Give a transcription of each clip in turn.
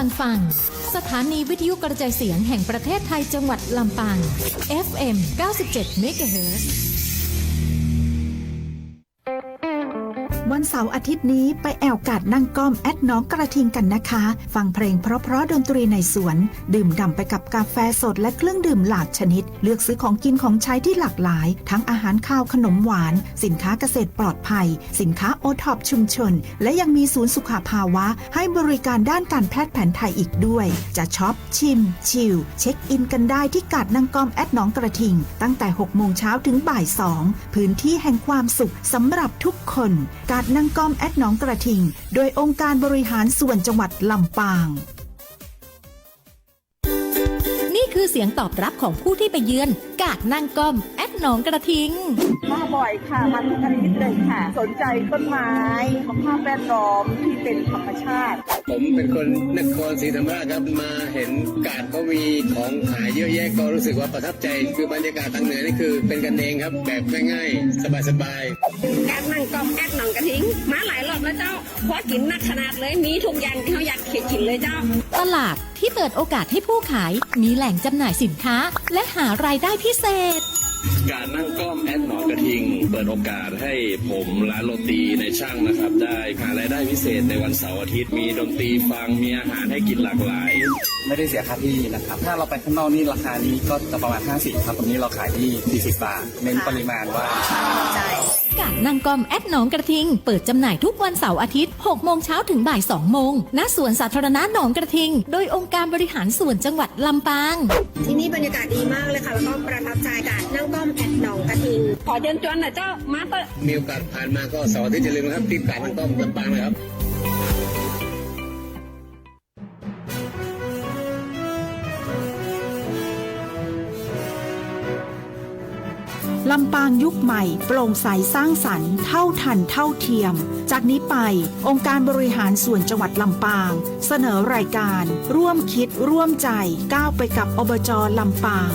ลังฟังสถานีวิทยุกระจายเสียงแห่งประเทศไทยจังหวัดลำปาง FM 97 MHz วันเสาร์อาทิตย์นี้ไปแอวกาดนั่งก้อมแอดน้องกระทิงกันนะคะฟังเพลงเพราะๆดนตรีในสวนดื่มด่ำไปกับกาแฟสดและเครื่องดื่มหลากชนิดเลือกซื้อของกินของใช้ที่หลากหลายทั้งอาหารข้าวขนมหวานสินค้าเกษตรปลอดภัยสินค้าโอท็อปชุมชนและยังมีศูนย์สุขภาวะให้บริการด้านการแพทย์แผนไทยอีกด้วยจะช็อปชิมชิลเช็คอินกันได้ที่กาดนั่งก้อมแอดน้องกระทิงตั้งแต่ 6 โมงเช้าถึงบ่าย 2พื้นที่แห่งความสุขสำหรับทุกคนกาดนั่งก้อมแอดน้องกระทิงโดยองค์การบริหารส่วนจังหวัดลำปางนี่คือเสียงตอบรับของผู้ที่ไปเยือนกาดนั่งก้อมแอดหนองกระทิงมาบ่อยค่ะมาทุกอาทิตย์เลยค่ะสนใจต้นไม้สภาพแวดล้อมที่เป็นธรรมชาติผมเป็นคนนครศรีธรรมราชครับมาเห็นกาดเขามีของขายเยอะแยะก็รู้สึกว่าประทับใจคือบรรยากาศทางเหนือนี่คือเป็นกันเองครับแบบง่ายๆสบายๆการนั่งก้อมแอดหนองกระทิงมาหลายรอบแล้วเจ้าเพราะกินนักขนาดเลยมีทุกอย่างที่เขาอยากกินเลยเจ้าตลาดที่เปิดโอกาสให้ผู้ขายมีแหล่งจำหน่ายสินค้าและหารายได้พิเศษการนั่งก้อมแอดหนองกระทิงเปิดโอกาสให้ผมร้านโรตีในช่างนะครับได้หารายได้พิเศษในวันเสาร์อาทิตย์มีดนตรีฟังมีอาหารให้กินหลากหลายไม่ได้เสียค่าที่นะครับถ้าเราไปข้างนอกนี่ราคานี้ก็จะประมาณ50ครับตรงนี้เราขายที่40 บาทเน้นปริมาณว่าใช่กาดนั่งก้อมแอดหนองกระทิงเปิดจำหน่ายทุกวันเสาร์อาทิตย์ 6 โมงเช้าถึงบ่าย 2 โมงณสวนสาธารณะหนองกระทิงโดยองค์การบริหารส่วนจังหวัดลำปางที่นี่บรรยากาศดีมากเลยค่ะแล้วก็ประทับใจกาดนั่งก้อมแอดหนองกระทิงขอเชิญชวนหน่อยเจ้ามาเตอร์มีโอกาสผ่านมาก็เสาร์อาทิตย์อย่าลืมนะครับที่กาดนั่งก้อมลำปางนะครับลำปางยุคใหม่โปร่งใสสร้างสรรค์เท่าทันเท่าเทียมจากนี้ไปองค์การบริหารส่วนจังหวัดลำปางเสนอรายการร่วมคิดร่วมใจก้าวไปกับอบจ.ลำปาง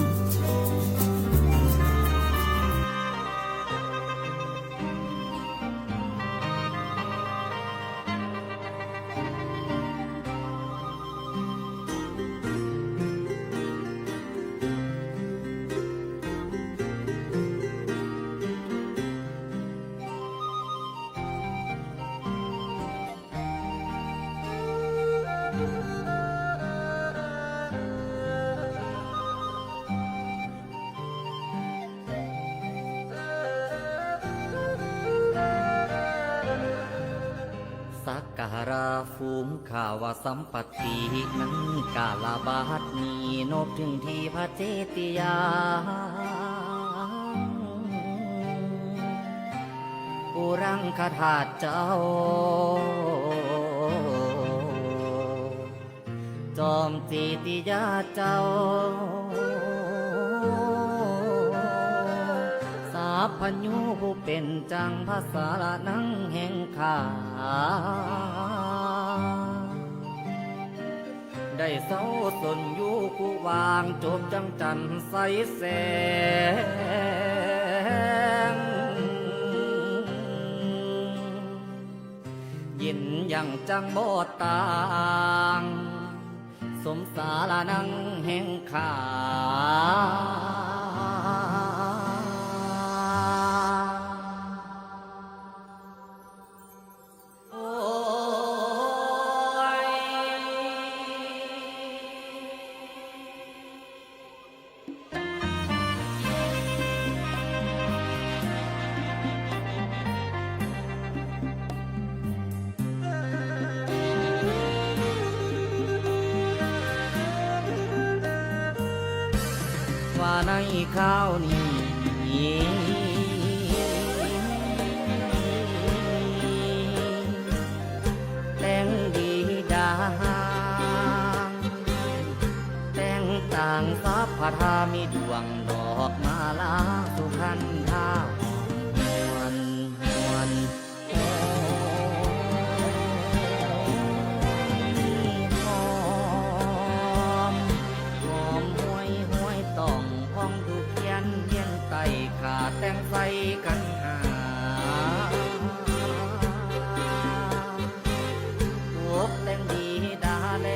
สักการะฟูมข่าวว่าสัมปตินั้นกาลบาทนี้นบถึงที่พระเจติยาอุรังคธาตุเจ้าจอมเจติยาเจ้าพญูผู้เป็นจังภาษาละนังแห่งขาได้เศร้าสนอยู่คู่วางจบจังจันใสแสงยินยังจังโบต่างสมสาละนังแห่งขาว่าในข้าวนี้แต่งดีดาแต่งต่างสัพพทามีดวงดอกมาลาสุขันธาแต่งใส่กันหาตกแต่งดีดาแล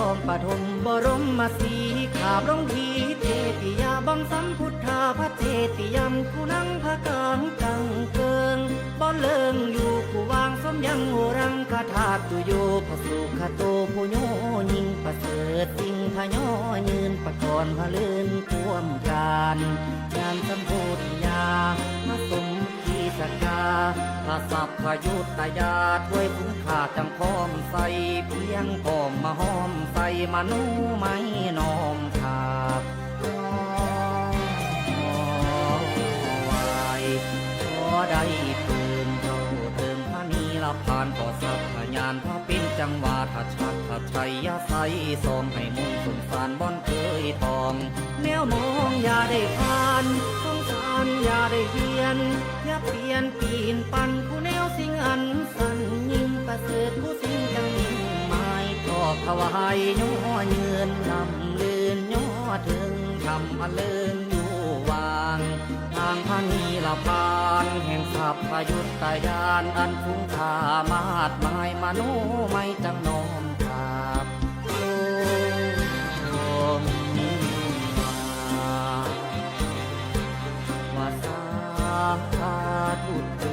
องปฐมบรมสีขาบร้องพีเทติยาบังสัมพุทธาพระเทติยมผู้นั่งพระกลางกังเกิงบ่เลิงอยู่ผู้วางสมยังโอรังคาถาตุโยพระสุขโตผู้โยยิงประเสริฐจริงพะย่อยืนประกรณ์พะเลื่นท่วมการงานสัมโพธิยามาสมทีสกาพระสัพพยุตยาถ้วยคุ้มค่าจังพร้อมใส่เพียงพร้อมมาห้อมใส่มนุไม่น้อมขาบขอได้ปืนเจ้าเติมพระนีละพานต่อสัพพยานพระเป็นจังหวะทัดชัดทัดชัยยาใสสมให้มุ่งสงสารบ่อนเคยทองแนวมองอย่าได้ผ่านสงสารอย่าได้เพียนอย่าเปลี่ยนปีนปันผู้แนวสิ่งอันสันยิ่งประเสริฐผู้สิ่งจังยิ่งหมายทอกถวายย่อเยือนลำเลือนย่อถึงทำอันเลินอยู่วางทางพระนีละพานแห่งสัพพยุตตยานอันคุ้มค่ามาดหมายมโนไม่จังน้อมกราบว่าสาธุเถิ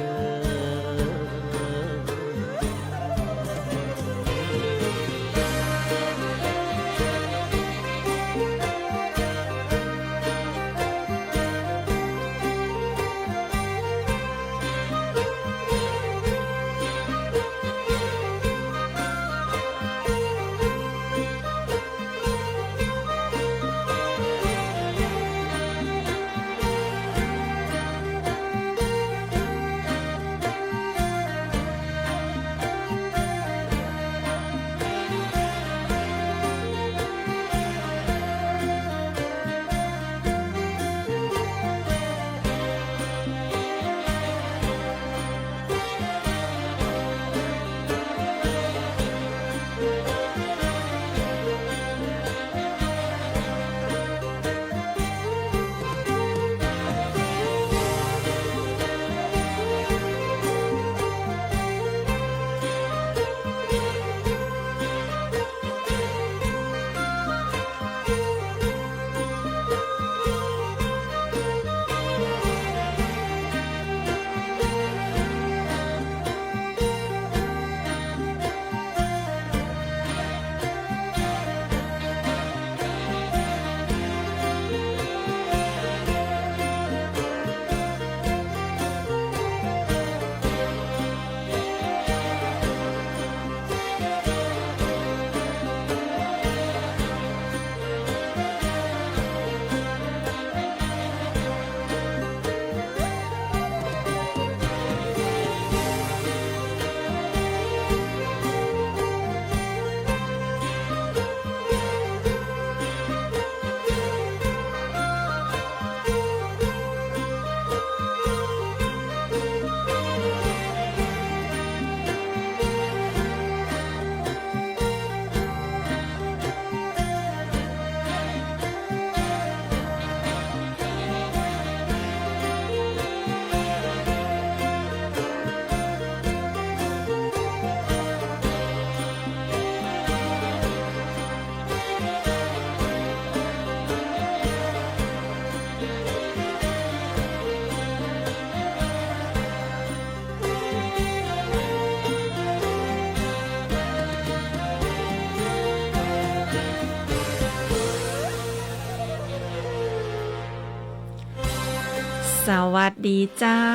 สวัสดีเจ้า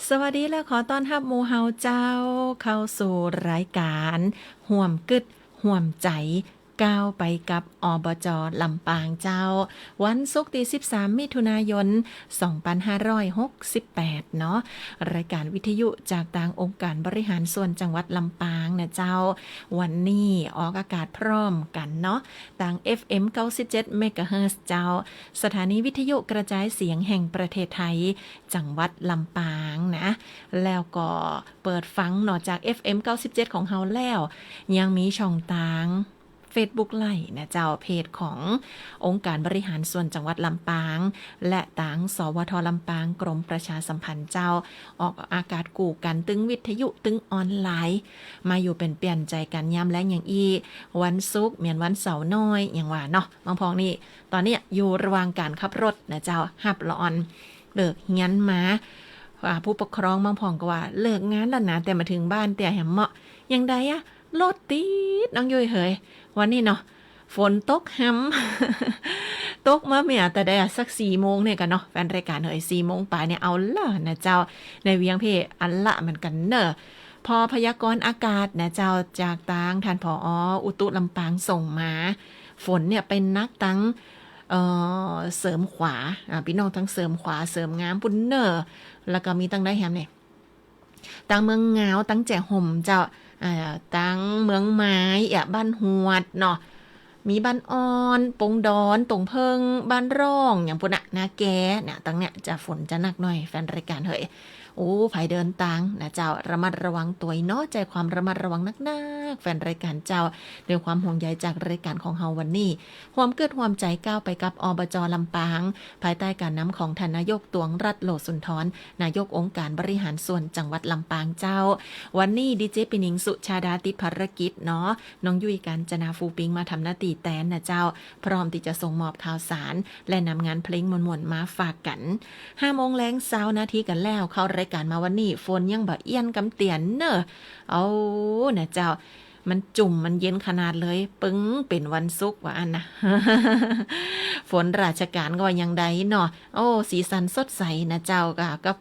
สวัสดีและขอต้อนรับหมู่เฮาเจ้าเข้าสู่รายการห่วมกึดห่วมใจก้าวไปกับอบจ.ลำปางเจ้าวันศุกร์ที่13มิถุนายน2568เนาะรายการวิทยุจากทางองค์การบริหารส่วนจังหวัดลำปางนะเจ้าวันนี้ออกอากาศพร้อมกันเนาะทาง FM 97 MHz เจ้าสถานีวิทยุกระจายเสียงแห่งประเทศไทยจังหวัดลำปางนะแล้วก็เปิดฟังนอกจาก FM 97 ของเฮาแล้วยังมีช่องทาง Facebook ไลฟ์นะเจ้าเพจขององค์การบริหารส่วนจังหวัดลำปางและต่างสวทลำปางกรมประชาสัมพันธ์เจ้าออกอากาศกู่กันตึงวิทยุตึงออนไลน์มาอยู่เป็นเปลี่ยนใจกันย้ำแลงอย่างอีวันศุกร์เหมือนวันเสาร์น้อยอย่างว่าเนาะบางพองนี่ตอนนี้อยู่ระหว่างการขับรถนะเจ้าหับละออนเลิกเฮียนมาผู้ปกครองบางพองก็ว่าเลิกงานแล้วนะแต่มาถึงบ้านแต่แหมเหมาะยังใดอะรถติดน้องยุ้ยเฮยวันนี้เนาะฝนตกแฮม ตกมาเมียแต่ได้สัก4 โมงเนี่ยกันเนาะแฟนรายการเฮย4 โมงป่ายเนี่ยเอาละนะเจ้าในเวียงเพอันละเหมือนกันเนอะพอพยากรณ์อากาศนะเจ้าจากต่างท่านผอ.อุตุลำปางส่งมาฝนเนี่ยเป็นนักตั้งเสริมขวาพี่น้องทั้งเสริมขวาเสริมงามปุ่นเนอร์แล้วก็มีตั้งได้แฮมเนี่ยตั้งเมืองงาวตั้งแจ่ห่มเจ้าตั้งเมืองไม้บ้านหวดเนาะมีบ้านอ่อนปงดอนตรงเพิงบ้านร่องอย่างปุ่นนาแกเนี่ยตั้งเนี่ยจะฝนจะหนักหน่อยแฟนรายการเฮ้ยโอ้ไผเดินตังนะเจ้าระมัดระวังตัวเนาะใจความระมัดระวังนักๆแฟนรายการเจ้าด้วยความห่วงใยจากรายการของเฮาวันนี้ความเกิดความใจก้าวไปกับอบจ.ลำปางภายใต้การนำของท่านนายกตวงรัตน์โลสุนทรนายกองค์การบริหารส่วนจังหวัดลำปางเจ้าวันนี้ดีเจปินิงสุชาดาติดภารกิจเนาะน้องยุ้ยการจนาฟูปิงมาทำหน้าที่แตนนะเจ้าพร้อมที่จะส่งมอบข่าวสารและนำงานเพลงมวลๆมาฝากกัน5 โมงแลง20 นาทีกันแล้วเข้ารายการมาวันนี้ฝนยังบ่เอี้ยนกำเตียนเนอะเอานะเจ้ามันจุ่มมันเย็นขนาดเลยปึ้งเป็นวันศุกร์ว่าอันนะ ฝนราชการก็ว่ายังใดเนาะโอ้สีสันสดใสนะเจ้า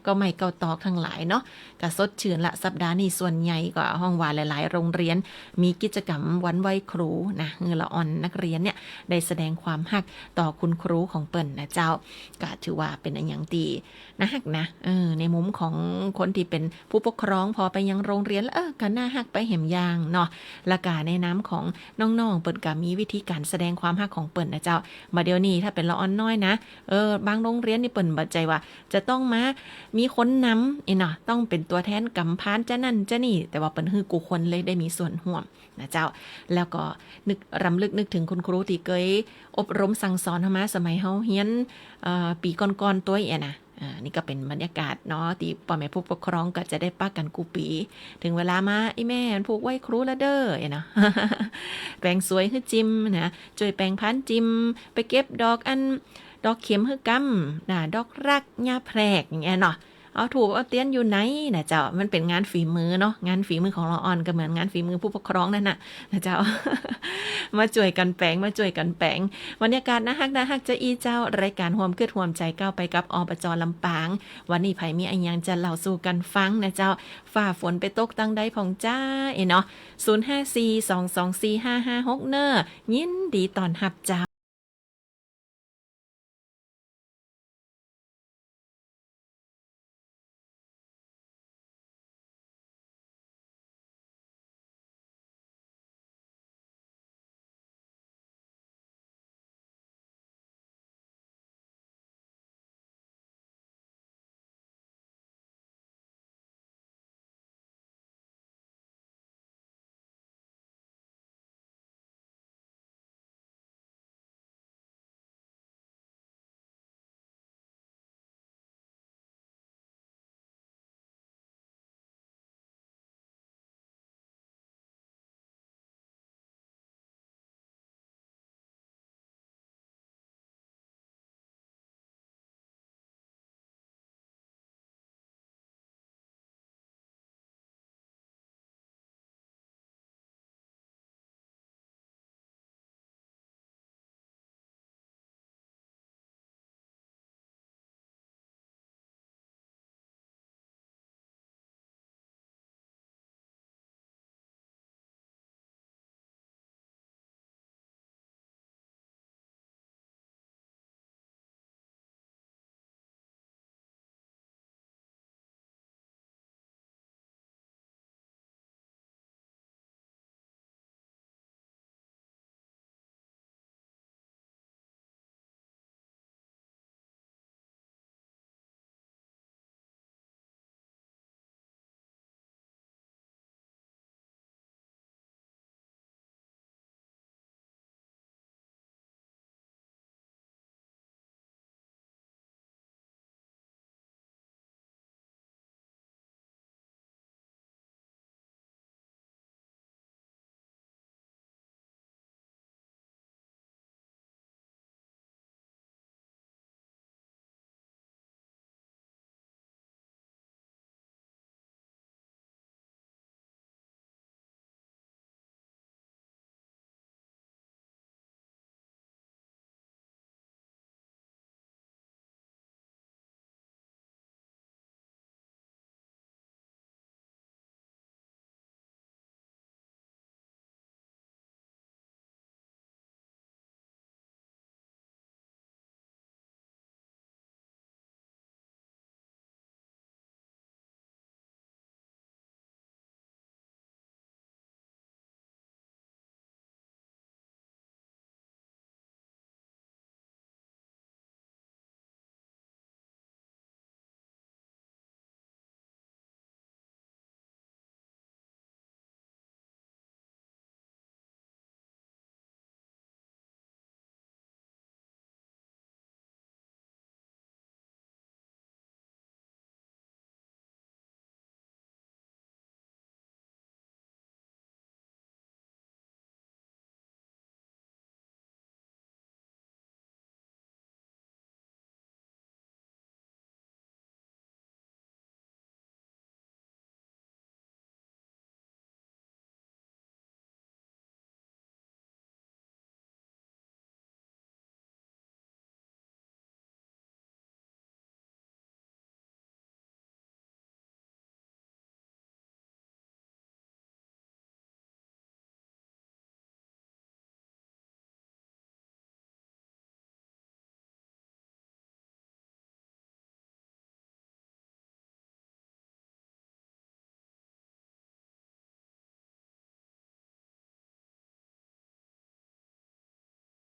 ก็ไม่เกาตอกทั้งหลายเนาะก็สดชื่นละสัปดาห์นี้ส่วนใหญ่ก็ห้องว่าหลายๆโรงเรียนมีกิจกรรมวันไหว้ครูนะเงือละอ่อนนักเรียนเนี่ยได้แสดงความฮักต่อคุณครูของเปิ้นนะเจ้าก็ถือว่าเป็นอันอย่างดีนะฮักนะในมุมของคนที่เป็นผู้ปกครองพอไปยังโรงเรียนแล้วก็น่าฮักไปเห็มยางเนาะและกาในน้ำของน้องๆเปิ้นก็มีวิธีการแสดงความฮักของเปิ้นนะเจ้ามาเดี๋ยวนี้ถ้าเป็นละอ่อนน้อยนะบางโรงเรียนนี่เปิ้นบัดใจว่าจะต้องมามีคนนำเนาะต้องเป็นตัวแทนกำพานจะนั่นจะนี่แต่ว่าเปิ้นฮือกูคนเลยได้มีส่วนร่วมนะเจ้าแล้วก็รำลึกนึกถึงคุณครูที่เคยอบรมสั่งสอนเฮามาสมัยเฮาเรียนปีก่อนๆตัวนะนี่ก็เป็นบรรยากาศเนาะที่พ่อแม่ผู้ปกครองก็จะได้ป้ากันกูปีถึงเวลามาไอ้แม่ผูกไว้ครูละเด้อเนาะ แปลงสวยให้จิ้มนะช่วยแปลงพันจิ้มไปเก็บดอกเข็มให้กำดอกรักหญ้าแพรกอย่างเงี้ยเนาะเอาถูกเอาเตี้ยนอยู่ไหนนะเจ้ามันเป็นงานฝีมือเนาะงานฝีมือของละอ่อนก็เหมือนงานฝีมือผู้ปกครองนั่นนะเจ้า มาช่วยกันแปลงมาช่วยกันแปลงบรรยากาศน่าฮักจะอีเจ้ารายการห่วมเกิดห่วมใจก้าวไปกับอบจ.ลำปางวันนี้ไผมีอันยังจะเล่าสู่กันฟังนะเจ้าฝ่าฝนไปตกตั้งใดผ่องจ้าเนาะ0542245556เนอยินดีตอนรับเจ้า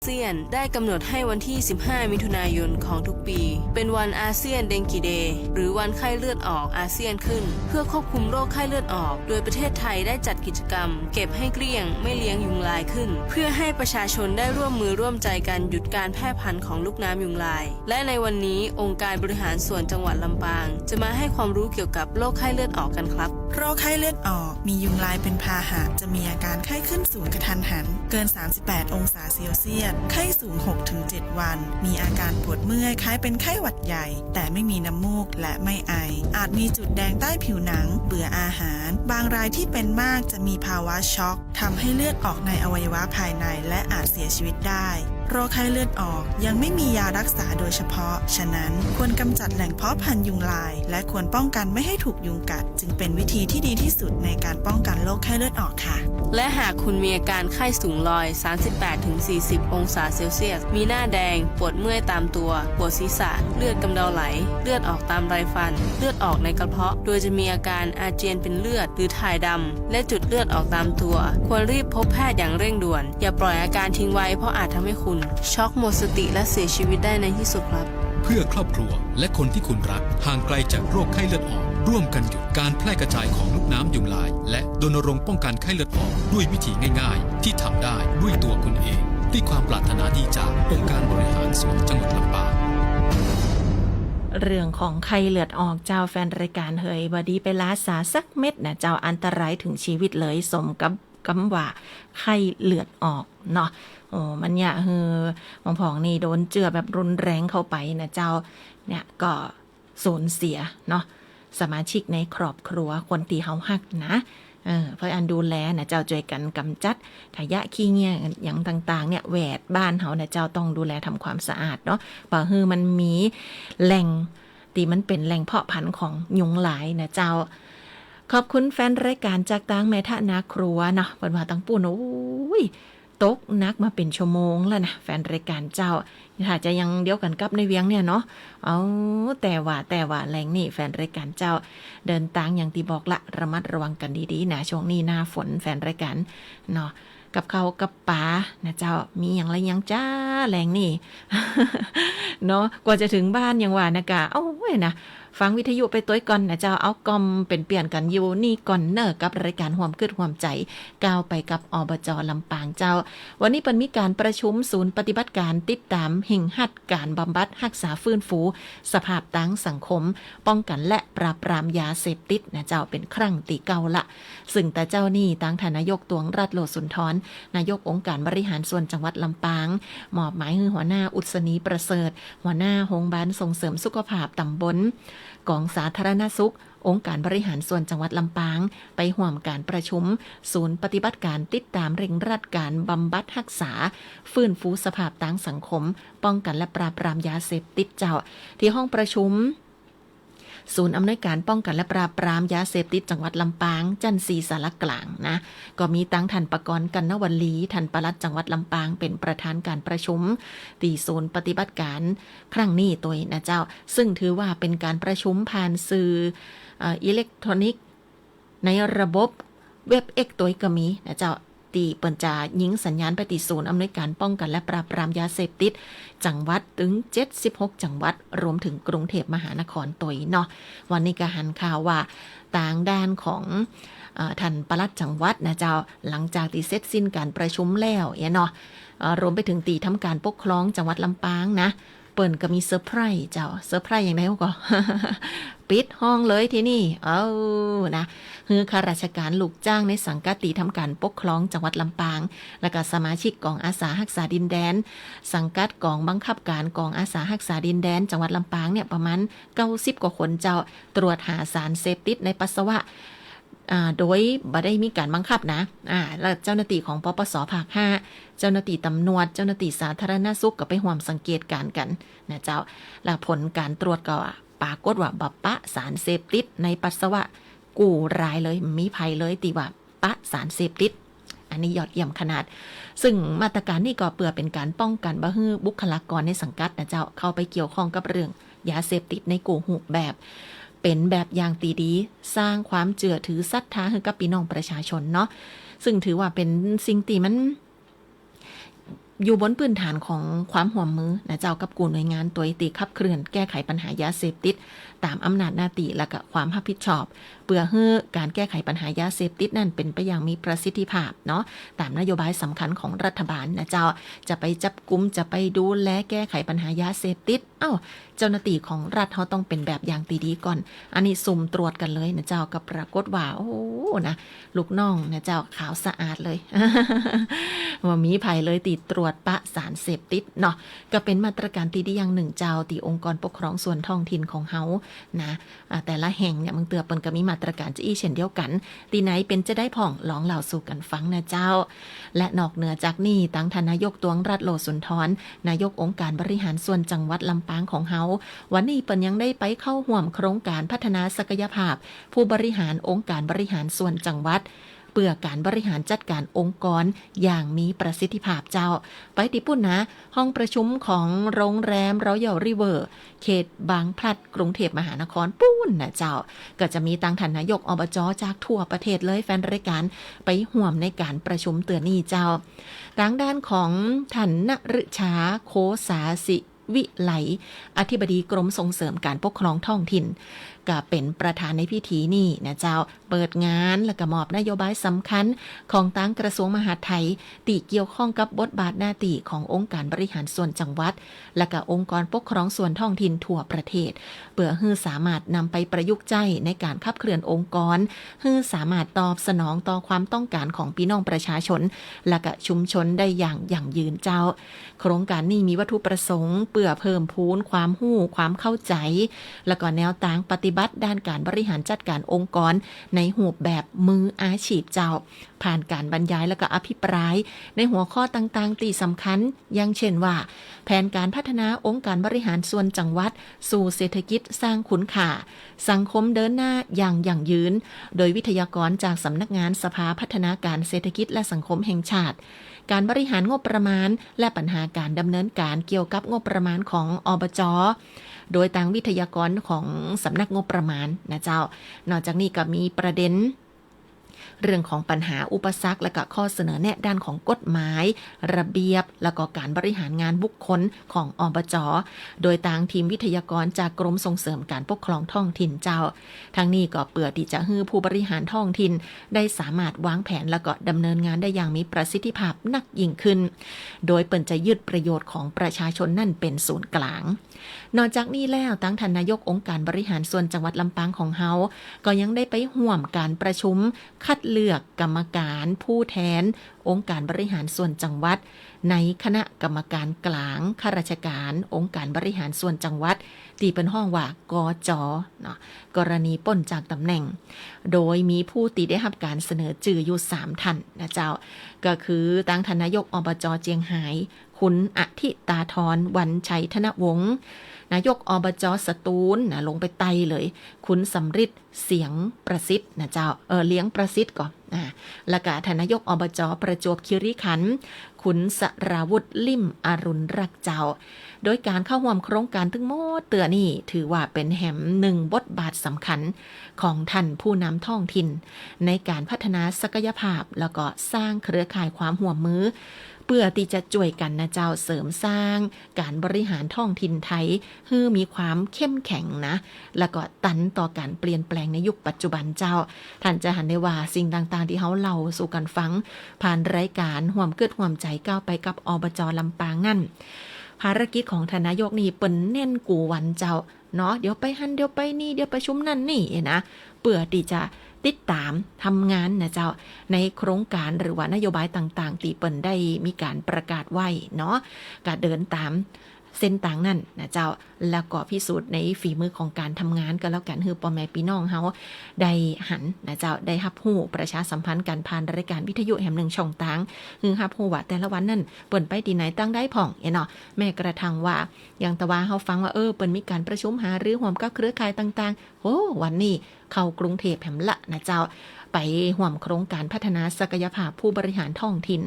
อาเซียนได้กำหนดให้วันที่ 15 มิถุนายนของทุกปีเป็นวันอาเซียนเดงกีเดย์หรือวันไข้เลือดออกอาเซียนขึ้นเพื่อควบคุมโรคไข้เลือดออกโดยประเทศไทยได้จัดกิจกรรมเก็บให้เกลี้ยงไม่เลี้ยงยุงลายขึ้นเพื่อให้ประชาชนได้ร่วมมือร่วมใจกันหยุดการแพร่พันธุ์ของลูกน้ำยุงลายและในวันนี้องค์การบริหารส่วนจังหวัดลำปางจะมาให้ความรู้เกี่ยวกับโรคไข้เลือดออกกันครับโรคไข้เลือดออกมียุงลายเป็นพาหะจะมีอาการไข้ขึ้นสูงกระทันหันเกิน 38 องศาเซลเซียสไข้สูง 6-7 วันมีอาการปวดเมื่อยคล้ายเป็นไข้หวัดใหญ่แต่ไม่มีน้ำมูกและไม่ไออาจมีจุดแดงใต้ผิวหนังเบื่ออาหารบางรายที่เป็นมากจะมีภาวะช็อกทำให้เลือดออกในอวัยวะภายในและอาจเสียชีวิตได้โรคไข้เลือดออกยังไม่มียารักษาโดยเฉพาะฉะนั้นควรกำจัดแหล่งเพาะพันธุ์ยุงลายและควรป้องกันไม่ให้ถูกยุงกัดจึงเป็นวิธีที่ดีที่สุดในการป้องกันโรคไข้เลือดออกค่ะและหากคุณมีอาการไข้สูงลอย 38-40 องศาเซลเซียสมีหน้าแดงปวดเมื่อยตามตัวปวดศีรษะเลือดกำเดาไหลเลือดออกตามไรฟันเลือดออกในกระเพาะโดยจะมีอาการอาเจียนเป็นเลือดหรือถ่ายดำและจุดเลือดออกตามตัวควรรีบพบแพทย์อย่างเร่งด่วนอย่าปล่อยอาการทิ้งไว้เพราะอาจทำให้คุณช็อกหมดสติและเสียชีวิตได้ในที่สุดครับเพื่อครอบครัวและคนที่คุณรักห่างไกลจากโรคไข้เลือดออกร่วมกันหยุดการแพร่กระจายของลูกน้ำยุงลายและรณรงค์ป้องกันไข้เลือดออกด้วยวิธีง่ายๆที่ทำได้ด้วยตัวคุณเองด้วยความปรารถนาดีจากองค์การบริหารส่วนจังหวัดลำปางเรื่องของไข้เลือดออกเจ้าแฟนรายการเฮยบดีไปลาสาสักเม็ดนะเจ้าอันตรายถึงชีวิตเลยสมกับคำว่าไข้เลือดออกเนาะโอ้มันเนี่ยบางผองนี่โดนเจือแบบรุนแรงเข้าไปนะเจ้าเนี่ยก็สูญเสียเนาะสมาชิกในครอบครัวคนที่เฮาฮักนะเพื่ออันดูแลนะเจ้าช่วยกันกำจัดขยะขี้เงี้ยอย่างต่างๆเนี่ยแหวดบ้านเฮานะเจ้าต้องดูแลทำความสะอาดเนาะป่ามันมีแหล่งที่มันเป็นแหล่งเพาะพันธุ์ของยุงหลายนะเจ้าขอบคุณแฟนรายการจากต่างแม่ทะนาครัวเนาะเปิดว่าตั้งปูนโอ้ยตกนักมาเป็นชั่วโมงแล้วนะแฟนรายการเจ้าถ้าจะยังเดียวกันกับในเวียงเนี่ยเนาะเอาแต่ว่าแรงนี่แฟนรายการเจ้าเดินทางอย่างที่บอกละระมัดระวังกันดีๆนะช่วงนี้หน้าฝนแฟนรายการเนาะกับเขากับป๋านะเจ้ามีอย่างไรยังจ้าแรงนี่ เนาะกว่าจะถึงบ้านยังว่านะกะเอ้าเว้ยนะฟังวิทยุไปตัวก่อนนะเจ้าเอากอมเป็นเปลี่ยนกันอยู่นี่ก่อนเนอกับรายการห่วมคืดห่วมใจก้าวไปกับอบจ.ลำปางเจ้าวันนี้เป็นมีการประชุมศูนย์ปฏิบัติการติดตามแห่งหัดการบำบัดรักษาฟื้นฟูสภาพตั้งสังคมป้องกันและปราบปรามยาเสพติดนะเจ้าเป็นครั้งที่เก่าละซึ่งแต่เจ้านี่ตั้งฐานนายกตวงรัฐโลสุนทรนายกองค์การบริหารส่วนจังหวัดลำปางมอบหมายให้หัวหน้าอุศนีประเสริฐหัวหน้าโรงพยาบาลส่งเสริมสุขภาพตำบลกองสาธารณสุของค์การบริหารส่วนจังหวัดลำปางไปร่วมการประชุมศูนย์ปฏิบัติการติดตามเร่งรัดการบำบัดรักษาฟื้นฟูสภาพทางสังคมป้องกันและปราบปรามยาเสพติดเจ้าที่ห้องประชุมศูนย์อำนวยการป้องกันและปราบปรามยาเสพติดจังหวัดลำปางจันทร์ศรีสารกลางนะก็มีตั้งท่านประกรณ์กันนวลีท่านปลัดจังหวัดลำปางเป็นประธานการประชุมที่ศูนย์ปฏิบัติการครั้งนี้ตัวนะเจ้าซึ่งถือว่าเป็นการประชุมผ่านสื่ออิเล็กทรอนิกส์ในระบบเว็บเอ็กตัวก็มีนะเจ้าตีเปิ่นจะยิงสัญญาณไปที่ศูนย์อำนวยการป้องกันและปราบปรามยาเสพติดจังหวัดถึง76จังหวัดรวมถึงกรุงเทพมหานครตัวเนาะวันนี้ก็หันข่าวว่าต่างด้านของท่านปลัดจังหวัดนะเจ้าหลังจากที่เสร็จสิ้นการประชุมแล้วเนาะรวมไปถึงตีทำการปกครองจังหวัดลำปางนะเปิ่นก็มีเซอร์ไพรส์เจ้าเซอร์ไพรส์อย่างไรก็ ปิดห้องเลยที่นี่นะคือข้าราชการลูกจ้างในสังกัดตีทำการปกครองจังหวัดลำปางและก็สมาชิกกองอาสารักษาดินแดนสังกัดกองบังคับการกองอาสารักษาดินแดนจังหวัดลำปางเนี่ยประมาณ90กว่าคนเจ้าตรวจหาสารเสพติดในปัสสาวะโดยบ่ได้มีการบังคับนะแล้วเจ้าหน้าที่ของปปส.ภาค 5เจ้าหน้าที่ตำรวจเจ้าหน้าที่สาธารณสุขก็ไปร่วมสังเกตการณ์กันนะเจ้าแล้วผลการตรวจก็ปรากฏว่าบ่ปะสารเสพติดในปัสสาวะกูรายเลยมีภัยเลยที่ว่าปะสารเสพติดอันนี้ยอดเยี่ยมขนาดซึ่งมาตรการนี้ก็เพื่อเป็นการป้องกันบ่ให้บุคลากรในสังกัดนะเจ้าเข้าไปเกี่ยวข้องกับเรื่องยาเสพติดในกูหูแบบเป็นแบบอย่างตีดีสร้างความเชื่อถือศรัทธาให้กับพี่น้องประชาชนเนาะซึ่งถือว่าเป็นสิ่งที่มัน อยู่บนพื้นฐานของความห่วมมือนะเจ้ากับกูหน่วยงานตัวตีขับเคลื่อนแก้ไขปัญหายาเสพติดตามอำนาจหน้าที่และก็ความรับผิดชอบเพื่อให้การแก้ไขปัญหายาเสพติดนั่นเป็นไปอย่างมีประสิทธิภาพเนาะตามนโยบายสำคัญของรัฐบาลนะเจ้าจะไปจับกุมจะไปดูแลแก้ไขปัญหายาเสพติดเจ้าหน้าที่ของรัฐเขาต้องเป็นแบบอย่างดีๆก่อนอันนี้สุ่มตรวจกันเลยนะเจ้ากับปรากฏว่าโอ้นะลูกน้องนะเจ้าขาวสะอาดเลย ว่ามีภัยเลยติดตรวจปะสารเสพติดเนาะก็เป็นมาตรการที่ดีอย่างหนึ่งเจ้าที่องค์กรปกครองส่วนท้องถิ่นของเฮานะแต่ละแห่งเนี่ยมึงเตือเปิ้นก็มีมาตรการจะอี้เช่นเดียวกันตีไหนเป็นจะได้พ่องลองเล่าสู่กันฟังนะเจ้าและนอกเหนือจากนี้ตั้งท่านนายกตวงรัฐโลสุนทรนายกองค์การบริหารส่วนจังหวัดลำปางของเฮาวันนี้เปิ้นยังได้ไปเข้าร่วมโครงการพัฒนาศักยภาพผู้บริหารองค์การบริหารส่วนจังหวัดเพื่อการบริหารจัดการองค์กรอย่างมีประสิทธิภาพเจ้าไปที่ปุ่นนะห้องประชุมของโรงแรมรอยัลริเวอร์เขตบางพลัดกรุงเทพมหานครปุ้นนะเจ้าก็จะมีตั้งท่านนายกอบจจากทั่วประเทศเลยแฟนรายการไปห่วมในการประชุมเตือนนี้เจ้าทางด้านของท่านณฤชาโคสาสิวิไลอธิบดีกรมส่งเสริมการปกครองท้องถิ่นก็เป็นประธานในพิธีนี้นะเจ้าเปิดงานและก็มอบนโยบายสำคัญของตั้งกระทรวงมหาดไทยที่เกี่ยวข้องกับบทบาทหน้าที่ขององค์การบริหารส่วนจังหวัดและก็องค์กรปกครองส่วนท้องถิ่นทั่วประเทศเพื่อให้สามารถนำไปประยุกต์ใช้ในการขับเคลื่อนองค์กรให้สามารถตอบสนองต่อความต้องการของพี่น้องประชาชนและก็ชุมชนได้อย่างยั่งยืนเจ้าโครงการนี้มีวัตถุประสงค์เพื่อเพิ่มพูนความรู้ความเข้าใจและก็แนวทางปฏิบัติด้านการบริหารจัดการองค์กรในรูปแบบมืออาชีพเจ้าผ่านการบรรยายและก็อภิปรายในหัวข้อต่างๆที่สำคัญอย่างเช่นว่าแผนการพัฒนาองค์การบริหารส่วนจังหวัดสู่เศรษฐกิจสร้างคุณค่าสังคมเดินหน้าอย่างยั่งยืนโดยวิทยากรจากสำนักงานสภาพัฒนาการเศรษฐกิจและสังคมแห่งชาติการบริหารงบประมาณและปัญหาการดำเนินการเกี่ยวกับงบประมาณของอบจ.โดยทางวิทยากรของสำนักงบประมาณนะเจ้านอกจากนี้ก็มีประเด็นเรื่องของปัญหาอุปสรรคและก็ข้อเสนอแนะด้านของกฎหมายระเบียบและก็การบริหารงานบุคคลของอบจ.โดยทางทีมวิทยากรจากกรมส่งเสริมการปกครองท้องถิ่นเจ้าทางนี้ก็เพื่อที่จะให้ผู้บริหารท้องถิ่นได้สามารถวางแผนและก็ดำเนินงานได้อย่างมีประสิทธิภาพนักยิ่งขึ้นโดยเปิ่นจะยึดประโยชน์ของประชาชนนั่นเป็นศูนย์กลางนอกจากนี้แล้วตั้งท่านนายกองค์การบริหารส่วนจังหวัดลำปางของเฮาก็ยังได้ไปร่วมการประชุมคัดเลือกกรรมการผู้แทนองค์การบริหารส่วนจังหวัดในคณะกรรมการกลางข้าราชการองค์การบริหารส่วนจังหวัดตีเป็นห้องว่ากจ.เนาะกรณีป้นจากตำแหน่งโดยมีผู้ตีได้รับการเสนอชื่ออยู่3ท่านนะเจ้าก็คือตั้งท่านนายกอบจ.เจียงไฮ้คุณอธิตาธรวันชัยธนวงศ์นายกอบจ.สตูลนะลงไปไต่เลยคุณสำริดเสียงประสิทธิ์นะเจ้าเลี้ยงประสิทธิ์ก่อนแล้วก็ท่านนายกอบจ.ประจวบคีรีขันธ์คุณสราวุธลิ่มอรุณรักเจ้าโดยการเข้าร่วมโครงการทั้งหมดเตือนี่ถือว่าเป็นแห่มหนึ่งบทบาทสำคัญของท่านผู้นำท้องถิ่นในการพัฒนาศักยภาพแล้วก็สร้างเครือข่ายความร่วมมือเพื่อที่จะช่วยกันนะเจ้าเสริมสร้างการบริหารท้องถิ่นไทยให้มีความเข้มแข็งนะแล้วก็ตันต่อการเปลี่ยนแปลงในยุคปัจจุบันเจ้าท่านจะหันได้ว่าสิ่งต่างๆที่เขาเล่าสู่กันฟังผ่านรายการห่วมเกิดห่วมใจก้าวไปกับอบจ.ลำปางนั่นภารกิจของท่านนายกนี่เปิ้นแน่นกูวันเจ้าเนาะเดี๋ยวไปหันเดี๋ยวไปนี่เดี๋ยวประชุมนั่นนี่นะเพื่อที่จะติดตามทำงานนะเจ้าในโครงการหรือว่านโยบายต่างๆที่เปิ้นได้มีการประกาศไว้เนาะก็เดินตามเส้นต่างนั่นนะเจ้าแล้วก็พิสูจน์ในฝีมือของการทำงานก็แล้วกันคือพ่อแม่พี่น้องเฮาได้หันนะเจ้าได้รับรู้ประชาสัมพันธ์กันผ่านรายการวิทยุแห่งหนึ่งช่องต่างคือรับรู้ว่าแต่ละวันนั่นเปิ้นไปที่ไหนตั้งได้พ่องเนาะแม้กระทั่งว่าอย่างตะว่าเฮาฟังว่าเปิ้นมีการประชุมหารือร่วมกับเครือข่ายต่างๆโอ้วันนี้เข้ากรุงเทพแห่งละนะเจ้าไปร่วมโครงการพัฒนาศักยภาพผู้บริหารท้องถิ่น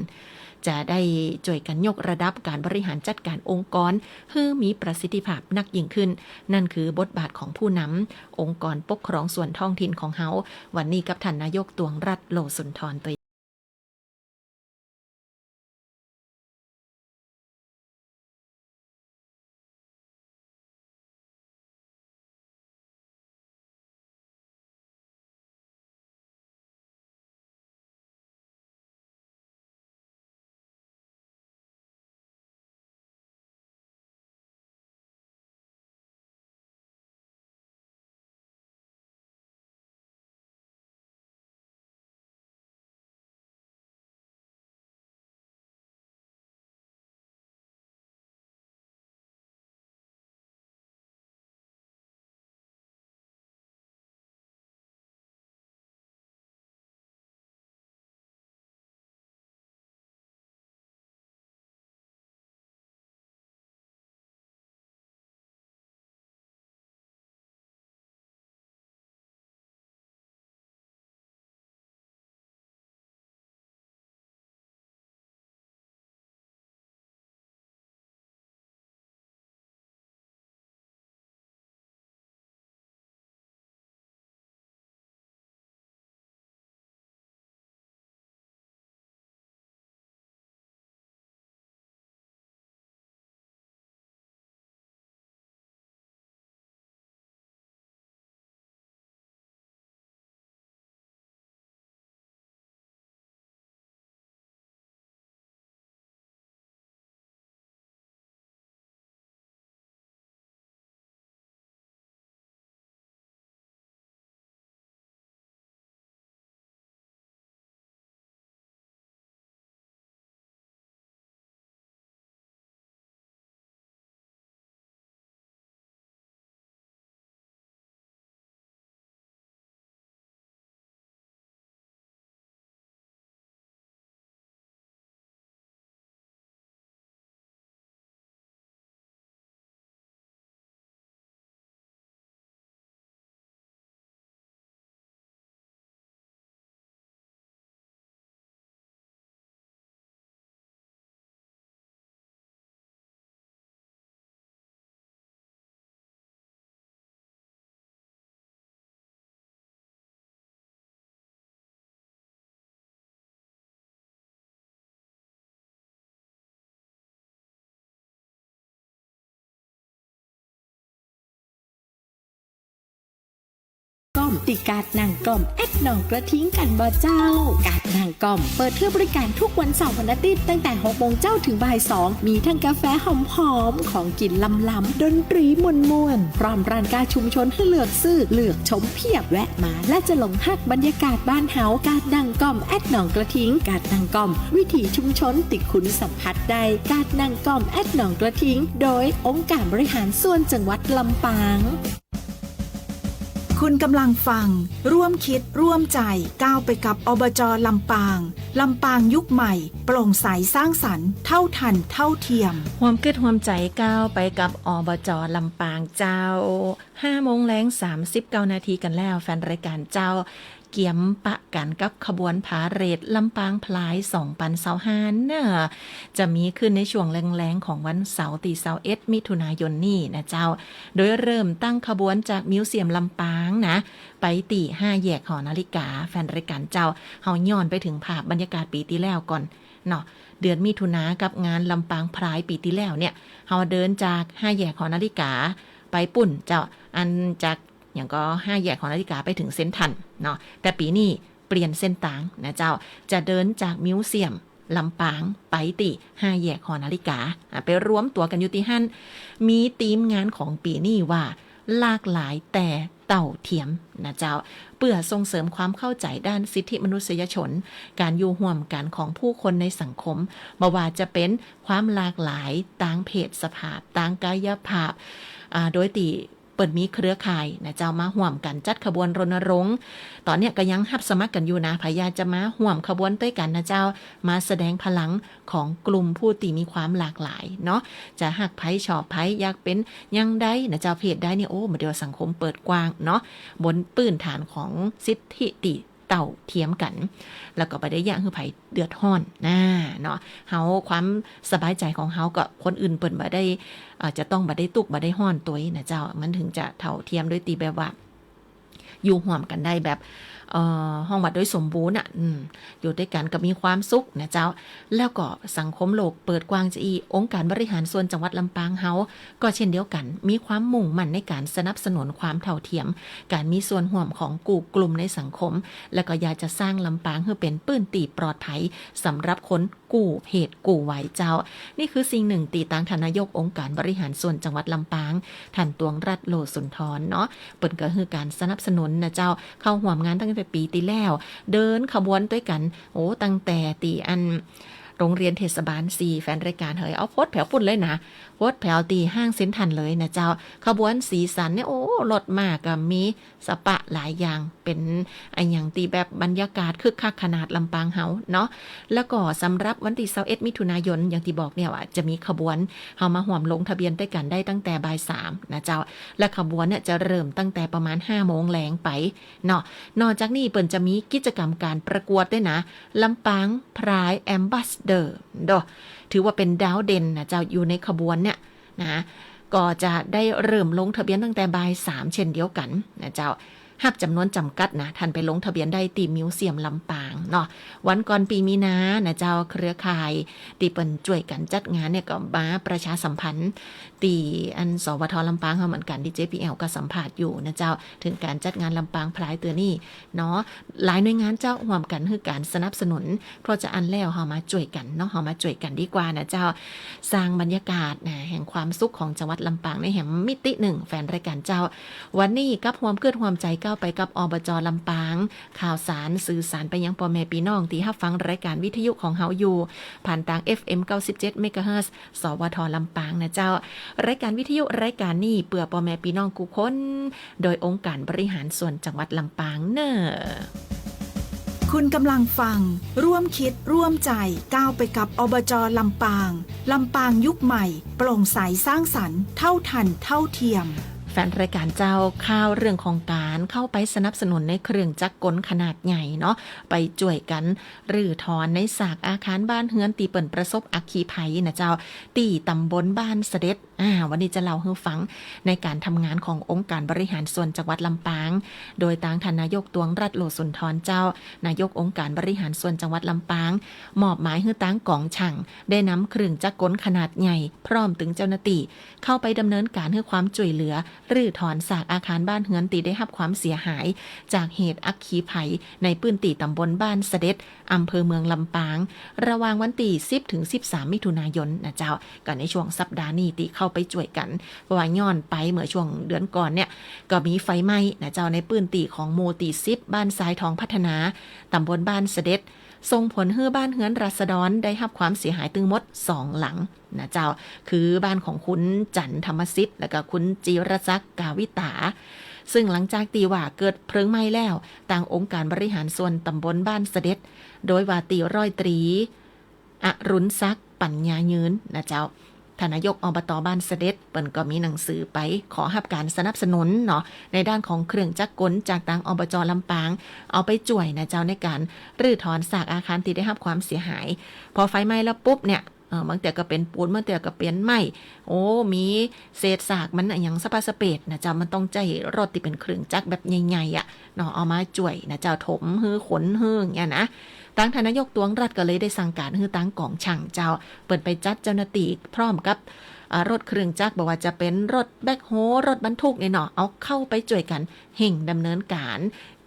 จะได้ช่วยกันยกระดับการบริหารจัดการองค์กรให้มีประสิทธิภาพนักยิ่งขึ้นนั่นคือบทบาทของผู้นำองค์กรปกครองส่วนท้องถิ่นของเฮาวันนี้กับท่านนายกตวงรัฐโลสุนทรตัว ติกาดนางกล่อมแอดหนองกระทิ้งกันบ่เจ้ากาดนางกล่อมเปิดให้บริการทุกวันเสาร์วันอาทิตย์ตั้งแต่ 6 โมงเจ้าถึงบ่าย 2มีทั้งกาแฟหอมๆของกินล้ำๆดนตรีม่วนๆพร้อมร้านกาชุมชนให้เลือกซื้อเลือกชมเพียบแวะมาและจะหลงฮักบรรยากาศบ้านเฮากาดนางกล่อมแอดหนองกระทิ้งกาดนางกล่อมวิถีชุมชนติดคุณสัมผัสได้กาดนางกล่อมแอดหนองกระทิ้งโดยองค์การบริหารส่วนจังหวัดลำปางคุณกำลังฟังร่วมคิดร่วมใจก้าวไปกับอบจ.ลำปางลำปางยุคใหม่โปร่งใสสร้างสรรค์เท่าทันเท่าเทียมห่วมกึดห่วมใจก้าวไปกับอบจ.ลำปางเจ้า 5:39 นาทีกันแล้วแฟนรายการเจ้าเกี่ยมปะกันกับขบวนพาเหรดลำปางพลาย2025เนี่ยจะมีขึ้นในช่วงแรงๆของวันเสาร์ที่21มิถุนายนนี้นะเจ้าโดยเริ่มตั้งขบวนจากมิวเซียมลำปางนะไปตี5แยกหอนาฬิกาแฟนรายการเจ้าเฮาย้อนไปถึงภาพบรรยากาศปีที่แล้วก่อนเนาะเดือนมิถุนากับงานลำปางพลายปีที่แล้วเนี่ยเฮาเดินจาก5แยกหอนาฬิกาไปปุ่นเจ้าอันจากอย่างก็5แยกของนาฬิกาไปถึงเส้นทันเนาะแต่ปีนี้เปลี่ยนเส้นต่างนะเจ้าจะเดินจากมิวเซียมลำปางไปติ5แยกหอนาฬิกาไปรวมตัวกันอยู่ที่หั่นมีธีมงานของปีนี้ว่าหลากหลายแต่เต่าเทียมนะเจ้าเพื่อส่งเสริมความเข้าใจด้านสิทธิมนุษยชนการอยู่ร่วมกันของผู้คนในสังคมบ่ว่าจะเป็นความหลากหลายต่างเพศสภาพต่างกายภาพโดยที่เปิดมีเครือข่ายนะเจ้ามาห่วมกันจัดขบวนรณรงค์ตอนเนี้ยก็ยังรับสมัครกันอยู่นะพยายามจะมาห่วมขบวนด้วยกันนะเจ้ามาแสดงพลังของกลุ่มผู้ที่มีความหลากหลายเนาะจะหักไผชอบไผอยากเป็นยังได้นะเจ้าเพศได้เนี่ยโอ้เดี๋ยวสังคมเปิดกว้างเนาะบนพื้นฐานของสิทธิติเต่าเทียมกันแล้วก็ไปได้อย่างคือไผเดือดร้อนเนาะเฮาความสบายใจของเฮากับคนอื่นเปิ่นบ่ได้จะต้องบ่ได้ตุกบ่ได้ฮ้อนตัวนะเจ้ามันถึงจะเท่าเทียมด้วยตีแบบว่าอยู่ร่วมกันได้แบบห้องวัดโดยสมบูรณ์อยู่ด้วยกันก็มีความสุขนะเจ้าแล้วก็สังคมโลกเปิดกว้างจะอีองค์การบริหารส่วนจังหวัดลำปางเฮาก็เช่นเดียวกันมีความมุ่งมั่นในการสนับสนุนความเท่าเทียมการมีส่วนร่วมของกลุ่มในสังคมแล้วก็อยากจะสร้างลำปางให้เป็นปื้นตีปลอดภัยสำหรับคนกู้เพศกู้ไหวเจ้านี่คือสิ่งหนึ่งตีต่างทานนายกองค์การบริหารส่วนจังหวัดลำปางท่านตวงรัตน์โลสุนทรเนาะเปิดก็คือการสนับสนุนนะเจ้าเข้าร่วมงานตั้งแต่ปีที่แล้วเดินขบวนด้วยกันโอ้ตั้งแต่ตีอันโรงเรียนเทศบาล4แฟนรายการเฮยเอาโพสแถวฝุ่นเลยนะโพสแถวตีห้างเซ็นทรัลเลยนะเจ้าขบวนสีสันเนี่ยโอ้รถมากก็มีสปะหลายอย่างเป็นไอ้อย่างตีแบบบรรยากาศคึกคักขนาดลำปางเฮาเนาะแล้วก็สำหรับวันที่21มิถุนายนอย่างที่บอกเนี่ยว่าจะมีขบวนเฮามาห่วมลงทะเบียนด้วยกันได้ตั้งแต่บ่าย 3นะเจ้าและขบวนเนี่ยจะเริ่มตั้งแต่ประมาณ 5 โมงแลงไปเนาะนอกจากนี้เปิ้นจะมีกิจกรรมการประกวดด้วยนะลำปางพรายแอมบาสเดอร์ถือว่าเป็นดาวเด่นนะเจ้าอยู่ในขบวนเนี่ยนะก็จะได้เริ่มลงทะเบียนตั้งแต่บ่าย 3เช่นเดียวกันนะเจ้าหับจำนวนจำกัดนะท่านไปลงทะเบียนได้ตีมิวเซียมลำปางเนาะวันก่อนปีมีนานะเจ้าเครือข่ายตีเปิ่นช่วยกันจัดงานเนี่ยก็มาประชาสัมพันธ์ตีอันสวทลำปางเขาเหมือนกันที่ JPL ก็สัมภาษณ์อยู่นะเจ้าถึงการจัดงานลำปางพลายเตือนี่เนาะหลายหน่วยงานเจ้าร่วมกันคือการสนับสนุนเพราะจะอันแล้วเฮามาช่วยกันเนาะเฮามาช่วยกันดีกว่านะเจ้าสร้างบรรยากาศนะแห่งความสุขของจังหวัดลำปางในแห่งมิติหนึ่งแฟนรายการเจ้าวันนี้กับความเกิดความใจก้าวไปกับอบจ.ลำปางข่าวสารสื่อสารไปยังพ่อแม่พี่น้องที่รับฟังรายการวิทยุของเฮาอยู่ผ่านทาง FM 97 เมกะเฮิรตซ์สวท.ลำปางนะเจ้ารายการวิทยุรายการนี้เพื่อพ่อแม่พี่น้องกูคนโดยองค์การบริหารส่วนจังหวัดลำปางเนอะคุณกำลังฟังร่วมคิดร่วมใจก้าวไปกับอบจ.ลำปางลำปางยุคใหม่โปร่งใสสร้างสรรค์เท่าทันเท่าเทียมแฟนรายการเจ้าข่าวเรื่องของการเข้าไปสนับสนุนในเครื่องจักรกลขนาดใหญ่เนาะไปช่วยกันรื้อถอนในซากอาคารบ้านเฮือนตีเปิ่นประสบอัคคีภัยนะเจ้าตีตำบลบ้านเสด็จวันนี้จะเล่าให้ฟังในการทำงานขององค์การบริหารส่วนจังหวัดลำปางโดยทางท่านนายกตวงรัตน์โลสุนทรเจ้านายกองค์การบริหารส่วนจังหวัดลำปางมอบหมายให้ตั้งกองช่างได้นำเครื่องจักรกลขนาดใหญ่พร้อมถึงเจ้าหน้าที่เข้าไปดำเนินการให้ความช่วยเหลือ รื้อถอนซากอาคารบ้านเฮือนตีได้รับความเสียหายจากเหตุอัคคีภัยในพื้นที่ตำบลบ้านเสด็จอำเภอเมืองลำปางระหว่างวันที่10ถึง13มิถุนายนนะเจ้าก็ในช่วงสัปดาห์นี้ตีเข้าไปช่วยกันเพราะว่าย้อนไปเมื่อช่วงเดือนก่อนเนี่ยก็มีไฟไหม้นะเจ้าในพื้นที่ของหมู่ที่10บ้านทรายทองพัฒนาตำบลบ้านเสด็จส่งผลให้บ้านเฮือนราษฎรได้รับความเสียหายตึงหมด2หลังนะเจ้าคือบ้านของคุณจันธรรมสิทธิ์และก็คุณจิรศักดิ์กาวิตาซึ่งหลังจากตีว่าเกิดเพลิงไหม้แล้วต่างองค์การบริหารส่วนตำบลบ้านเสด็จโดยว่าตีร้อยตรีอรุณศักดิ์ปัญญายืนนะเจ้าท่านนายกอบต.บ้านเสด็จเปิ้นก็มีหนังสือไปขอรับการสนับสนุนเนาะในด้านของเครื่องจักรกลจากทางอบจ.ลำปางเอาไปจ่วยนะเจ้าในการรื้อถอนซากอาคารที่ได้รับความเสียหายพอไฟไหม้แล้วปุ๊บเนี่ยบางแต่ก็เป็นปูนบางแต่ก็เป็นไม้โอ้มีเศษซากมันอย่างสปาสเปดนะเจ้ามันต้องใจรถที่เป็นเครื่องจักรแบบใหญ่ๆอ่ะเนาะเอามาจ่วยนะเจ้าถมฮือขนฮืออย่างเงี้ยนะตั้งทานายกตวงรัฐก็เลยได้สั่งการให้ตั้งกองช่างเจ้าเปิดไปจัดเจ้าหน้าที่พร้อมกับรถเครื่องจักรบอกว่าจะเป็นรถแบ็คโฮรถบรรทุกเนี่ยเนาะเอาเข้าไปช่วยกันเห่งดำเนินการ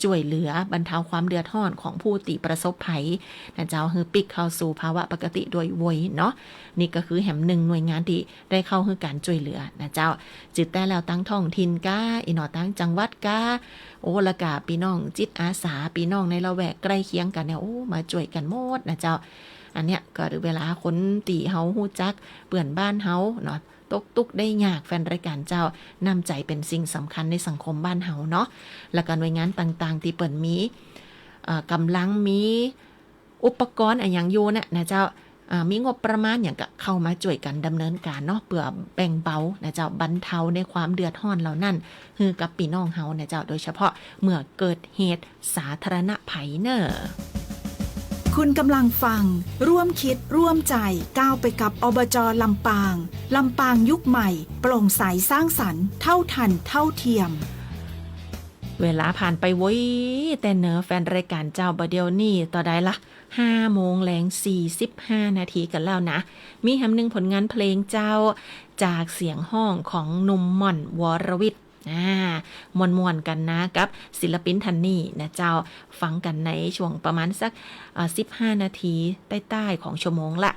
ช่วยเหลือบรรเทาความเดือดร้อนของผู้ที่ประสบภัยนะเจ้าฮือปิกเข้าสู่ภาวะปกติโดยไวเนาะนี่ก็คือแห่งหนึ่งหน่วยงานที่ได้เข้าให้การช่วยเหลือนะเจ้าจิตแต่แล้วตั้งท้องถิ่นก้าอีหนอตั้งจังหวัดก้าโอ้ละกาพี่น้องจิตอาสาพี่น้องในละแวกใกล้เคียงกันเนี่ยโอ้มาช่วยกันหมดนะเจ้าอันเนี้ยก็เวลาคนตีเฮาฮู้จักเปื่อนบ้านเฮาเนาะตกตุกได้ยากแฟนรายการเจ้านำใจเป็นสิ่งสำคัญในสังคมบ้านเฮาเนาะและการหน่วยงานต่างๆที่เปิ่นมีกำลังมีอุปกรณ์อย่างอยู่นะเจ้ามีงบประมาณอย่างก็เข้ามาช่วยกันดำเนินการเนาะเพื่อแบ่งเบานะเจ้าบรรเทาในความเดือดร้อนเหล่านั้นคือกับพี่น้องเฮานะเจ้าโดยเฉพาะเมื่อเกิดเหตุสาธารณภัยเนอะคุณกำลังฟังร่วมคิดร่วมใจก้าวไปกับอบจ.ลำปางลำปางยุคใหม่โปร่งใสสร้างสรรค์เท่าทันเท่าเทียมเวลาผ่านไปโว้ยแต่เนอะแฟนรายการเจ้าบะเดียวนี่ต่อได้ละ5 โมงแรง45 นาทีกันแล้วนะมีแหมหนึ่งผลงานเพลงเจ้าจากเสียงห้องของหนุ่มม่อนวรวิทย์มวนๆกันนะกับศิลปินทันนี่นะเจ้าฟังกันในช่วงประมาณสัก15 นาทีใต้ๆของชั่วโมงละ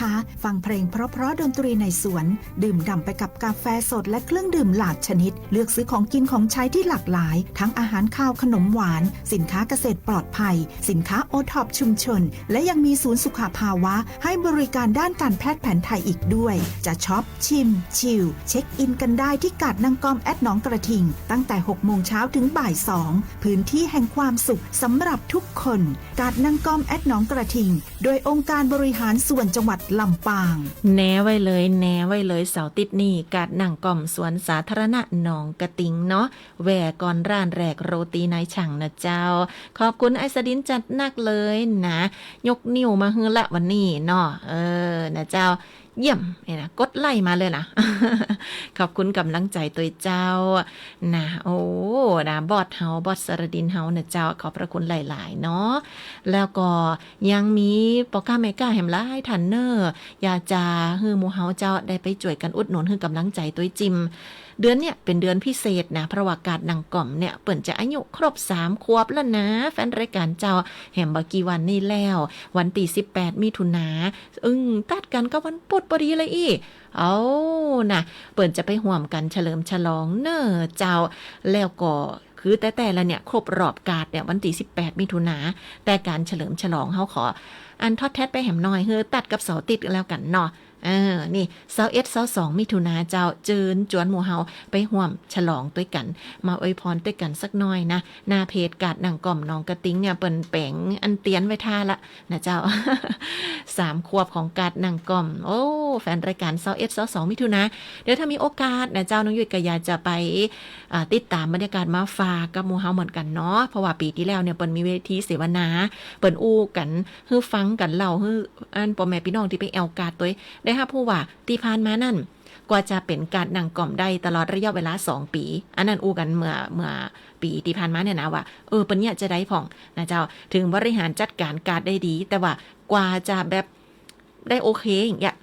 นะคะ ฟังเพลงเพราะๆดนตรีในสวน ดื่มด่ำไปกับกาแฟสดและเครื่องดื่มหลากชนิด เลือกซื้อของกินของใช้ที่หลากหลาย ทั้งอาหารข้าวขนมหวานสินค้าเกษตรปลอดภัยสินค้าโอท็อปชุมชนและยังมีศูนย์สุขภาวะให้บริการด้านการแพทย์แผนไทยอีกด้วยจะช็อปชิมชิลเช็คอินกันได้ที่กาดนางกอมแอดหนองกระทิงตั้งแต่ 6 โมงเช้าถึงบ่าย 2พื้นที่แห่งความสุขสำหรับทุกคนกาดนางกอมแอดหนองกระทิงโดยองค์การบริหารส่วนจังหวัดลำปางแน่ไว้เลยเสาร์ติดนี่กาดนางกอมสวนสาธารณะหนองกระติงเนาะแหวก่อนร้านแรกโรตีนายช่างนะเจ้าขอบคุณไอสดินจัดหนักเลยนะยกนิ้วมาฮือละวันนี้เนาะนะเจ้าเยี่ยมนะกดไล่มาเลยนะ ขอบคุณกำลังใจตัวเจ้านะโอ้นะบอสสรดินเฮานะเจ้าขอบพระคุณหลายๆเนาะแล้วก็ยังมีปอก้าเมก้าแหมละให้ทันเนอร์อยากจะฮือหมู่เฮาเจ้าได้ไปช่วยกันอุดหนุนฮือกำลังใจตัวจิมเดือนเนี่ยเป็นเดือนพิเศษนะเพราะว่ากาดนางก่อมเนี่ยเปิ่นจะอายุครบ3 ขวบแล้วนะแฟนรายการเจ้าแหมบ่กี่วันนี่แล้ววันที่18มิถุนาตัดกันก็วันพุธพอดีเลยอีเอานะเปิ่นจะไปห่วมกันเฉลิมฉลองเนอเจ้าแล้วก็คือแต่ละเนี่ยครบรอบกาดเนี่ยวันที่18มิถุนาแต่การเฉลิมฉลองเฮาขออันทอดแทดไปแหมน้อยเฮือตัดกับเสาร์ติดแล้วกันเนาะนี่21-22มิถุนาเจ้าเจิญจวนหมู่เฮาไปห่วมฉลองด้วยกันมาอวยพรด้วยกันสักหน่อยนะหน้าเพจกาดนางก่อมน้องกระติ้งเนี่ยเปิ้นแปลงอันเตียนไว้ท่าละนะเจ้า 3 ขวบของกาดนางก่อมโอ้แฟนรายการ21-22มิถุนาเดี๋ยวถ้ามีโอกาสนะเจ้าน้องยุ้ยก็อยากจะไปติดตามบรรยากาศมาฝากกับหมู่เฮาเหมือนกันเนาะเพราะว่าปีที่แล้วเนี่ยเปิ้นมีเวทีเสวนาเปิ้นอู้กันฮือฟังกันเล่าฮืออันพ่อแม่พี่น้องที่ไปแอวกาดตัวได้ค่ะผู้ว่าที่ผ่านมานั่นกว่าจะเป็นการนางก่อมได้ตลอดระยะเวลา2 ปีอันนั้นอู้กันเมื่อปีที่ผ่านมาเนี่ยนะว่าปัญญาจะได้ผ่องนะเจ้าถึงบริหารจัดการการได้ดีแต่ว่ากว่าจะแบบได้โอเคอย่างเงี้ย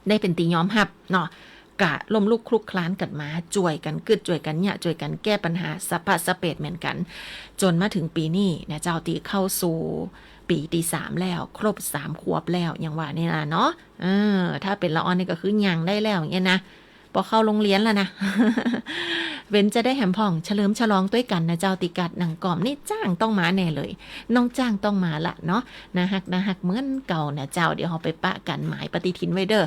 ได้เป็นตียอมรับเนาะกะล้มลุกคลุกคลานกันมาจ่วยกันกึดจ่วยกันเนี่ยจ่วยกันแก้ปัญหาสะพัดสะเปดเหมือนกันจนมาถึงปีนี้นะเจ้าตีเข้าสู่ปีที่3แล้วครบ3 ขวบแล้วอย่างว่านี่ล่ะเนาะถ้าเป็นละออนนี่ก็คือยังได้แล้วอย่างเงี้ยนะพอเข้าโรงเรียนแล้วนะ เว้นจะได้แหมพ่องเฉลิมฉลองด้วยกันนะเจ้าติกัดหนังกอมนี่จ้างต้องมาแน่เลยน้องจ้างต้องมาละเนาะนะฮักเหมือนเก่านะเจ้าเดี๋ยวเราไปปะกันหมายปฏิทินไว้เด้อ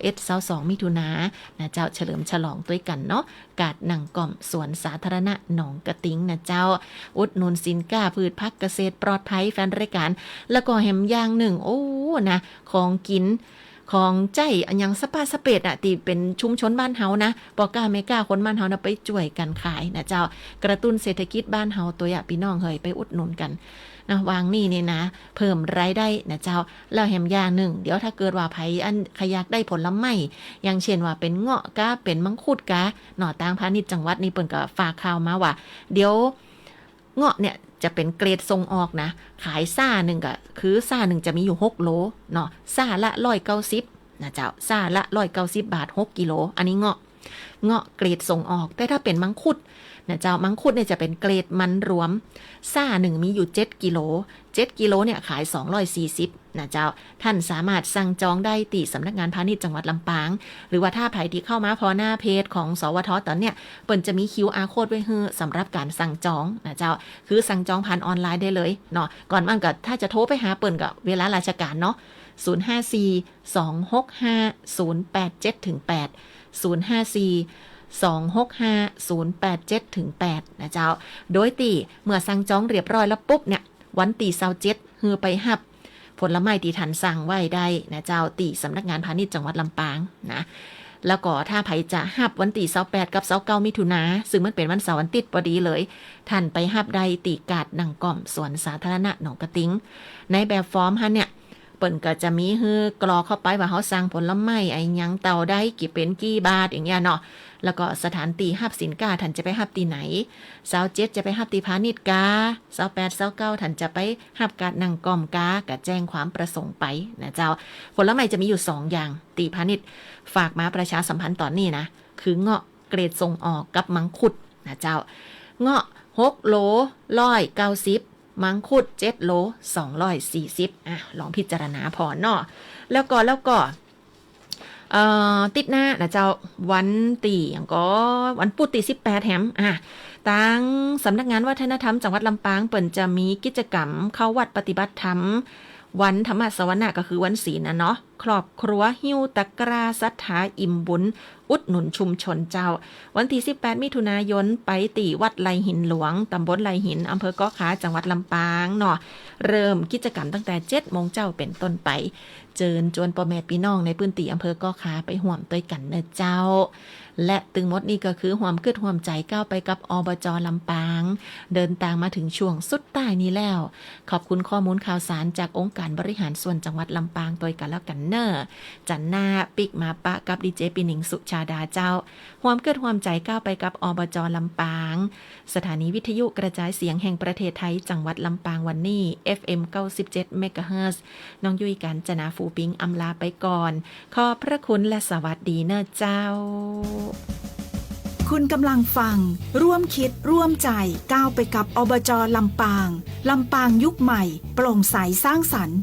21-22มิถุนายนนะเจ้าเฉลิมฉลองด้วยกันเนาะกาดหนังกอมสวนสาธารณะหนองกระติ้งนะเจ้าอุดหนุนสินค้าพืชผักเกษตรปลอดภัยแฟนรายการแล้วก็แหมอย่างหนึ่งโอ้นะของกินของใจอันยังสปาสเปดตีเป็นชุมชนบ้านเฮานะปอก้าเมก้าคนบ้านเฮานะไปจ่วยกันขายนะเจ้ากระตุ้นเศรษฐกิจบ้านเฮาตัวอย่าพี่น้องเฮยไปอุดหนุนกันนะวางนี่นี่นะเพิ่มรายได้นะเจ้าแล้วแหมอย่างหนึ่งเดี๋ยวถ้าเกิดว่าไผอันขยักได้ผลไม้อย่างเช่นว่าเป็นเงาะกะเป็นมังคุดกะหน่อตางพาณิชย์จังหวัดนี่เปิ้นก็ฝากข่าวมาว่าเดี๋ยวเงาะเนี่ยจะเป็นเกรดส่งออกนะขายซ่าหนึ่งก็คือซ่าหนึ่งจะมีอยู่6 โลเนาะซ่าละ190นะเจ้าซ่าละ190 บาท6 กิโลอันนี้เงาะเกรดส่งออกแต่ถ้าเป็นมังคุดนะเจ้ามังคุดเนี่ยจะเป็นเกรดมันรวมซ่าหนึ่งมีอยู่7 กิโลเนี่ยขาย240นะเจ้าท่านสามารถสั่งจองได้ที่สำนักงานพาณิชย์จังหวัดลำปางหรือว่าถ้าใครที่เข้ามาพอหน้าเพจของสวทตอนเนี้ยเปิ้นจะมี QR code ไว้ให้สำหรับการสั่งจองนะเจ้าคือสั่งจองผ่านออนไลน์ได้เลยเนาะก่อนมันก็ถ้าจะโทรไปหาเปิ้นก็เวลาราชการเนาะ054-265-0878 นะเจ้าโดยตีเมื่อสั่งจองเรียบร้อยแล้วปุ๊บเนี่ยวันที่27ฮือไปหับผลไม้ที่ทันสั่งไว้ได้นะเจ้าตีสำนักงานพาณิชย์จังหวัดลำปางนะแล้วก็ถ้าไผจะหับวันที่28กับ29มิถุนาซึ่งมันเป็นวันเสาร์วันติดพอดีเลยท่านไปหับได้ตีกาดหนังก่อมสวนสาธารณะหนองกระติ้งในแบบฟอร์มฮะเนี่ยเปิ้นก็จะมีฮือกรอกเข้าไปว่าเฮาสั่งผลไม้ไอ้หยังเต่าได้กี่เป็นกี่บาทอย่างเงี้ยเนาะแล้วก็สถานที่หับสินค้าท่านจะไปหับที่ไหน27จะไปหับที่พาณิชย์กา28 29ท่านจะไปหับกาดหนังก่อมกาก็แจ้งความประสงค์ไปนะเจ้าผลไม้จะมีอยู่2อย่างตีพาณิชย์ฝากมาประชาสัมพันธ์ตอนนี้นะคือเงาะเกรดส่งออกกับมังคุดนะเจ้าเงาะ6 โล190 มังคุด7โล240ลองพิจารณาพอเนาะแล้วก็ติดหน้านะเจ้าวันตีอย่างก็วันพุธที่18แถมตั้งสำนักงานวัฒนธรรมจังหวัดลำปางเปิ่นจะมีกิจกรรมเข้าวัดปฏิบัติธรรมวันธรรมสวนะก็คือวันศีลนะเนาะครอบครัวหิ้วตะกร้าศรัทธาอิ่มบุญอุดหนุนชุมชนเจ้าวันที่18มิถุนายนไปตีวัดไลหินหลวงตำบลไลหินอำเภอเกาะขาจังหวัดลำปางเนาะเริ่มกิจกรรมตั้งแต่7 โมงเจ้าเป็นต้นไปเจิญจวนพ่อแม่พี่น้องในพื้นที่อำเภอเกาะขาไปห่วมด้วยกันเนอะเจ้าและตึงหมดนี่ก็คือห่วมกึดห่วมใจก้าวไปกับอบจ.ลำปางเดินทางมาถึงช่วงสุดท้ายนี้แล้วขอบคุณข้อมูลข่าวสารจากองค์การบริหารส่วนจังหวัดลำปางโดยกันแล้วกันเนอะจันหน้าปิกมาปะกับดีเจปิหนิงสุชาดาเจ้าห่วมกึดห่วมใจก้าวไปกับอบจ.ลำปางสถานีวิทยุกระจายเสียงแห่งประเทศไทยจังหวัดลำปางวันนี้ FM 97 เมกะเฮิรตซ์น้องยุ้ยกันจนาฟูปิงอำลาไปก่อนขอบพระคุณและสวัสดีเนอะเจ้าคุณกำลังฟังร่วมคิดร่วมใจก้าวไปกับอบจ.ลำปางลำปางยุคใหม่โปร่งใสสร้างสรรค์